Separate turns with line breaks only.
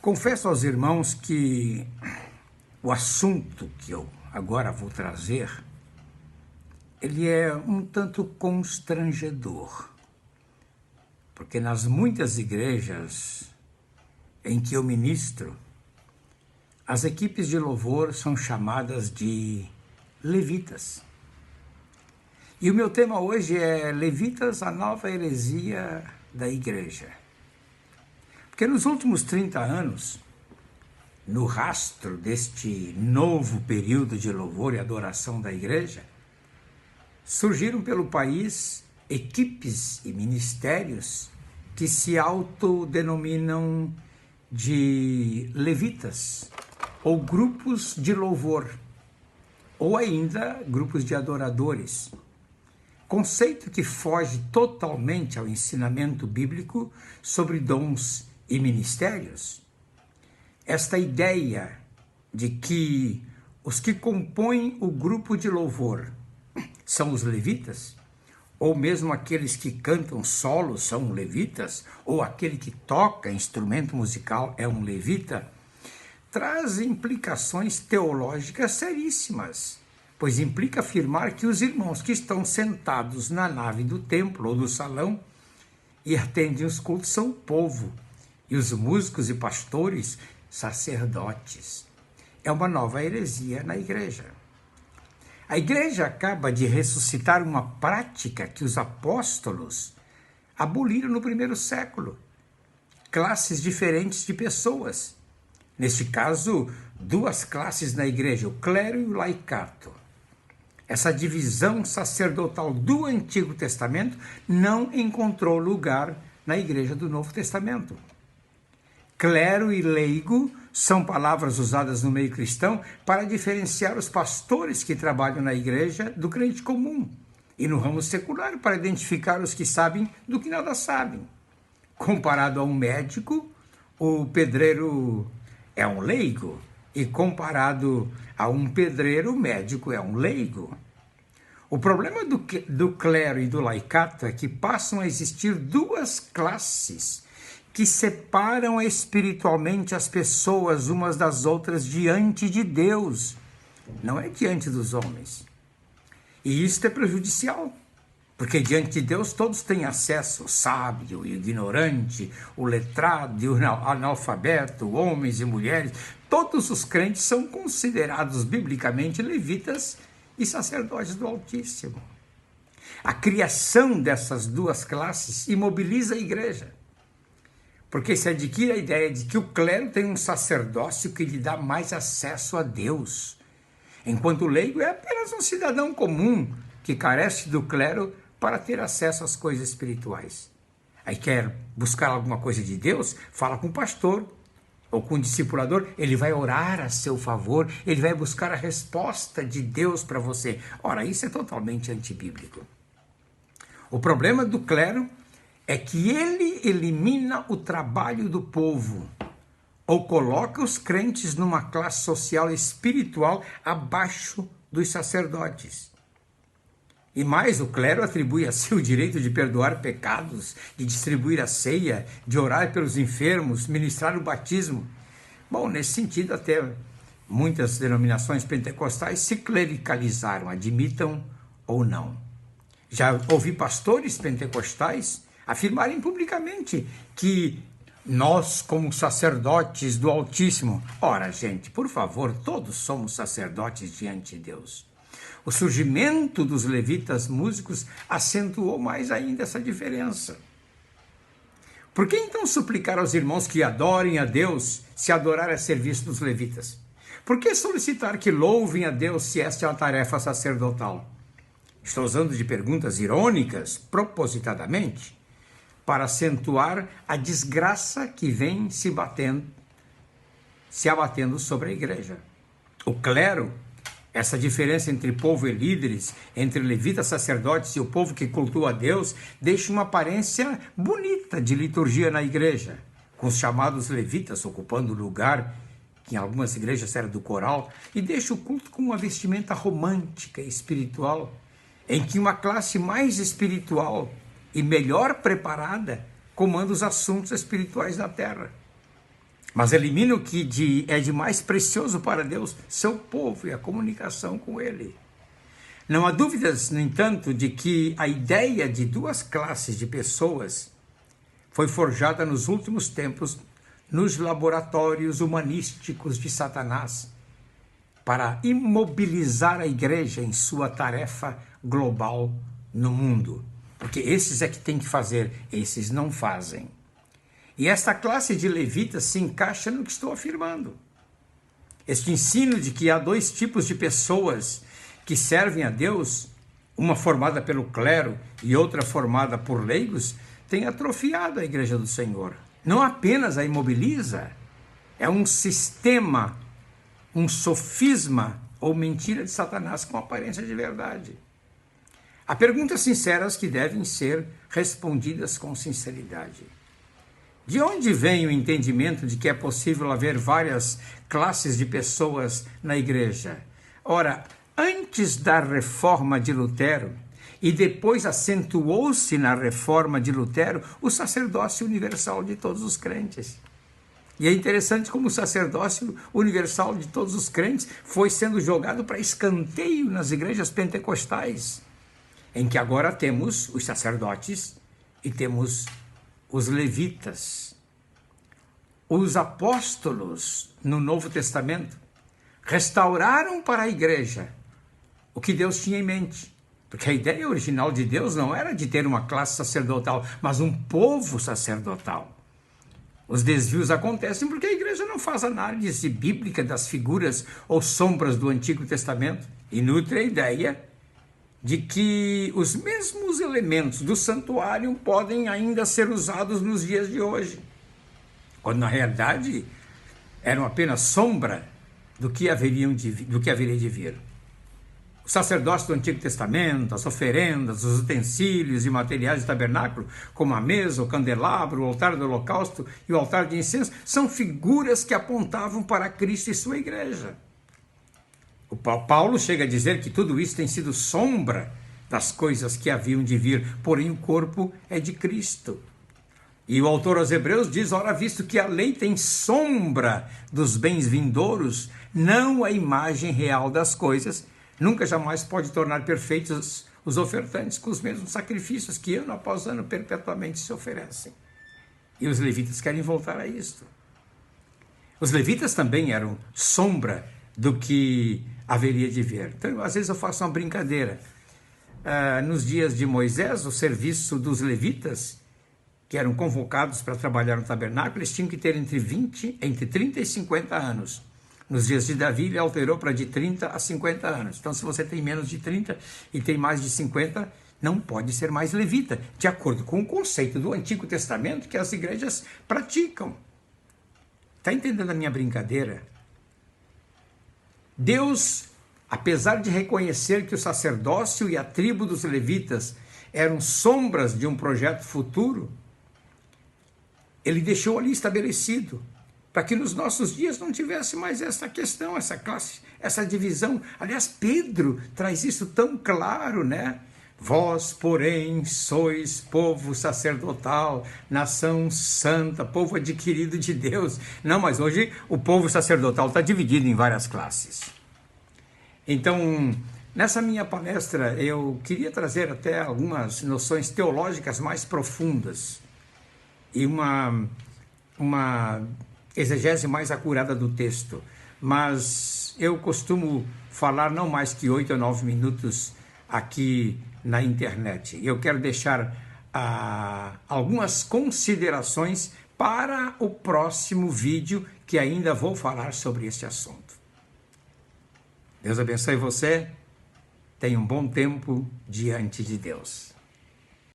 Confesso aos irmãos que o assunto que eu agora vou trazer, ele é um tanto constrangedor, porque nas muitas igrejas em que eu ministro, as equipes de louvor são chamadas de levitas. E o meu tema hoje é Levitas, a nova heresia da igreja. Porque nos últimos 30 anos, no rastro deste novo período de louvor e adoração da igreja, surgiram pelo país equipes e ministérios que se autodenominam de levitas, ou grupos de louvor, ou ainda grupos de adoradores. Conceito que foge totalmente ao ensinamento bíblico sobre dons e ministérios. Esta ideia de que os que compõem o grupo de louvor são os levitas, ou mesmo aqueles que cantam solos são levitas, ou aquele que toca instrumento musical é um levita, traz implicações teológicas seríssimas, pois implica afirmar que os irmãos que estão sentados na nave do templo ou do salão e atendem os cultos são o povo, e os músicos e pastores, sacerdotes. É uma nova heresia na igreja. A igreja acaba de ressuscitar uma prática que os apóstolos aboliram no primeiro século. Classes diferentes de pessoas. Neste caso, duas classes na igreja, o clero e o laicato. Essa divisão sacerdotal do Antigo Testamento não encontrou lugar na igreja do Novo Testamento. Clero e leigo são palavras usadas no meio cristão para diferenciar os pastores que trabalham na igreja do crente comum, e no ramo secular para identificar os que sabem do que nada sabem. Comparado a um médico, o pedreiro é um leigo, e comparado a um pedreiro, o médico é um leigo. O problema do clero e do laicato é que passam a existir duas classes que separam espiritualmente as pessoas umas das outras diante de Deus, não é diante dos homens. E isso é prejudicial, porque diante de Deus todos têm acesso, o sábio, o ignorante, o letrado e o analfabeto, homens e mulheres. Todos os crentes são considerados biblicamente levitas e sacerdotes do Altíssimo. A criação dessas duas classes imobiliza a igreja, porque se adquire a ideia de que o clero tem um sacerdócio que lhe dá mais acesso a Deus, enquanto o leigo é apenas um cidadão comum que carece do clero para ter acesso às coisas espirituais. Aí quer buscar alguma coisa de Deus, fala com o pastor ou com o discipulador, ele vai orar a seu favor, ele vai buscar a resposta de Deus para você. Ora, isso é totalmente antibíblico. O problema do clero é que ele elimina o trabalho do povo, ou coloca os crentes numa classe social e espiritual abaixo dos sacerdotes. E mais, o clero atribui a si o direito de perdoar pecados, de distribuir a ceia, de orar pelos enfermos, ministrar o batismo. Bom, nesse sentido, até muitas denominações pentecostais se clericalizaram, admitam ou não. Já ouvi pastores pentecostais afirmarem publicamente que nós, como sacerdotes do Altíssimo... Ora, gente, por favor, todos somos sacerdotes diante de Deus. O surgimento dos levitas músicos acentuou mais ainda essa diferença. Por que então suplicar aos irmãos que adorem a Deus se adorar é serviço dos levitas? Por que solicitar que louvem a Deus se esta é uma tarefa sacerdotal? Estou usando de perguntas irônicas, propositadamente, para acentuar a desgraça que vem se abatendo sobre a igreja. O clero, essa diferença entre povo e líderes, entre levitas, sacerdotes e o povo que cultua a Deus, deixa uma aparência bonita de liturgia na igreja, com os chamados levitas ocupando o lugar que em algumas igrejas era do coral, e deixa o culto com uma vestimenta romântica e espiritual, em que uma classe mais espiritual e melhor preparada comanda os assuntos espirituais da terra. mas elimina o que é de mais precioso para Deus, seu povo e a comunicação com Ele. Não há dúvidas, no entanto, de que a ideia de duas classes de pessoas foi forjada nos últimos tempos nos laboratórios humanísticos de Satanás para imobilizar a igreja em sua tarefa global no mundo. Porque esses é que tem que fazer, esses não fazem. E esta classe de levitas se encaixa no que estou afirmando. Este ensino de que há dois tipos de pessoas que servem a Deus, uma formada pelo clero e outra formada por leigos, tem atrofiado a igreja do Senhor. Não apenas a imobiliza, é um sistema, um sofisma ou mentira de Satanás com aparência de verdade. Há perguntas sinceras que devem ser respondidas com sinceridade. De onde vem o entendimento de que é possível haver várias classes de pessoas na igreja? Ora, antes da reforma de Lutero, e depois acentuou-se na reforma de Lutero, o sacerdócio universal de todos os crentes. E é interessante como o sacerdócio universal de todos os crentes foi sendo jogado para escanteio nas igrejas pentecostais, em que agora temos os sacerdotes e temos os levitas. Os apóstolos, no Novo Testamento, restauraram para a igreja o que Deus tinha em mente. Porque a ideia original de Deus não era de ter uma classe sacerdotal, mas um povo sacerdotal. Os desvios acontecem porque a igreja não faz análise bíblica das figuras ou sombras do Antigo Testamento e nutre a ideia de que os mesmos elementos do santuário podem ainda ser usados nos dias de hoje, quando na realidade eram apenas sombra do que haveria de vir. O sacerdócio do Antigo Testamento, as oferendas, os utensílios e materiais do tabernáculo, como a mesa, o candelabro, o altar do holocausto e o altar de incenso, são figuras que apontavam para Cristo e sua igreja. O Paulo chega a dizer que tudo isso tem sido sombra das coisas que haviam de vir, porém o corpo é de Cristo. E o autor aos Hebreus diz, ora, visto que a lei tem sombra dos bens vindouros, não a imagem real das coisas, nunca jamais pode tornar perfeitos os ofertantes com os mesmos sacrifícios que ano após ano perpetuamente se oferecem. E os levitas querem voltar a isto. Os levitas também eram sombra do que haveria de vir. Então, às vezes eu faço uma brincadeira. Nos dias de Moisés, o serviço dos levitas, que eram convocados para trabalhar no tabernáculo, eles tinham que ter entre 30 e 50 anos. Nos dias de Davi, ele alterou para de 30 a 50 anos. Então, se você tem menos de 30 e tem mais de 50, não pode ser mais levita, de acordo com o conceito do Antigo Testamento que as igrejas praticam. Está entendendo a minha brincadeira? Deus, apesar de reconhecer que o sacerdócio e a tribo dos levitas eram sombras de um projeto futuro, ele deixou ali estabelecido, para que nos nossos dias não tivesse mais essa questão, essa classe, essa divisão. Aliás, Pedro traz isso tão claro, né? Vós, porém, sois povo sacerdotal, nação santa, povo adquirido de Deus. Não, mas hoje o povo sacerdotal está dividido em várias classes. Então, nessa minha palestra, eu queria trazer até algumas noções teológicas mais profundas e uma exegese mais acurada do texto, mas eu costumo falar não mais que 8 ou 9 minutos aqui na internet. Eu quero deixar algumas considerações para o próximo vídeo, que ainda vou falar sobre este assunto. Deus abençoe você, tenha um bom tempo diante de Deus.